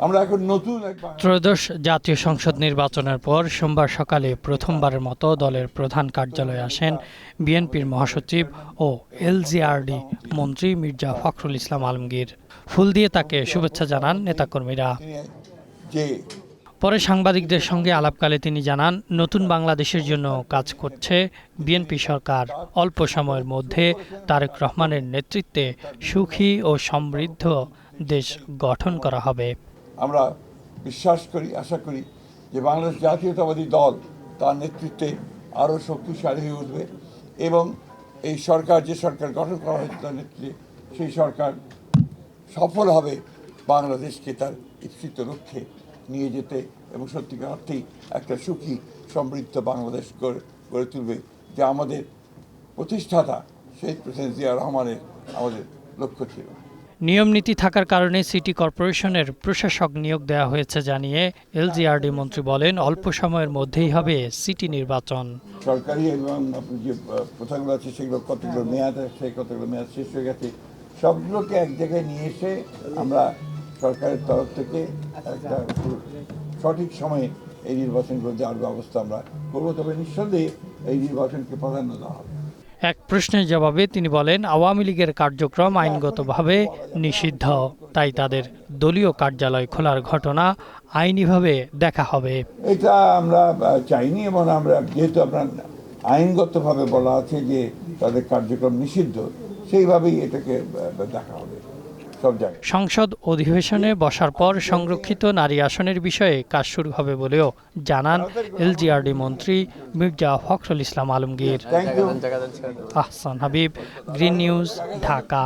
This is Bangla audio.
আমরা এখন নতুন এক ত্রয়োদশ জাতীয় সংসদ নির্বাচনের পর সোমবার সকালে প্রথমবারের মতো দলের প্রধান কার্যালয়ে আসেন বিএনপির মহাসচিব ও এলজিআরডি মন্ত্রী মির্জা ফখরুল ইসলাম আলমগীর। ফুল দিয়ে তাকে শুভেচ্ছা জানান নেতাকর্মীরা। যে পরে সাংবাদিকদের সঙ্গে আলাপকালে তিনি জানান, নতুন বাংলাদেশের জন্য কাজ করছে বিএনপি সরকার। অল্প সময়ের মধ্যে তারেক রহমানের নেতৃত্বে সুখী ও সমৃদ্ধ দেশ গঠন করা হবে। আমরা বিশ্বাস করি, আশা করি যে বাংলাদেশ জাতীয়তাবাদী দল তার নেতৃত্বে আরও শক্তিশালী হয়ে উঠবে এবং এই সরকার, যে সরকার গঠন করা হয়েছে তার নেতৃত্বে, সেই সরকার সফল হবে বাংলাদেশকে তার ইপ্সিত লক্ষ্যে নিয়ে যেতে এবং সত্যিকার অর্থেই একটা সুখী সমৃদ্ধ বাংলাদেশ গড়ে তুলবে, যা আমাদের প্রতিষ্ঠাতা শহীদ প্রেসিডেন্ট জিয়া রহমানের আমাদের লক্ষ্য ছিল। নিয়ম নীতি থাকার কারণে সিটি কর্পোরেশনের প্রশাসক নিয়োগ দেওয়া হয়েছে জানিয়ে এলজিআরডি মন্ত্রী বলেন, অল্প সময়ের মধ্যেই হবে সিটি নির্বাচন। সরকারি এবং যে প্রথাগুলো আছে সেগুলো কতগুলো মেয়াদ আছে, কতগুলো মেয়াদ শেষ হয়ে গেছে, সবগুলোকে এক জায়গায় নিয়ে এসে আমরা সরকারের তরফ থেকে একটা সঠিক সময়ে এই নির্বাচনগুলো দেওয়ার ব্যবস্থা আমরা করবো। তবে নিঃসন্দেহে এই নির্বাচনকে প্রাধান্য দেওয়া হবে। এক প্রশ্নের জবাবে তিনি বলেন, আওয়ামী লীগের কার্যক্রম আইনগতভাবে নিষিদ্ধ, তাই তাদের দলীয় কার্যালয় খোলার ঘটনা আইনিভাবে দেখা হবে। এটা আমরা চাইনি এবং আমরা যেহেতু আপনার আইনগতভাবে বলা আছে যে তাদের কার্যক্রম নিষিদ্ধ, সেইভাবেই এটাকে দেখা হবে সব জায়গায়। সংসদ অধিবেশনে বসার পর সংরক্ষিত নারী আসনের বিষয়ে কাজ শুরু হবে বলেও জানান এলজিআরডি মন্ত্রী Mirza Fakhrul Islam Alamgir. Thank you. Ahsan Habib, green news, Dhaka.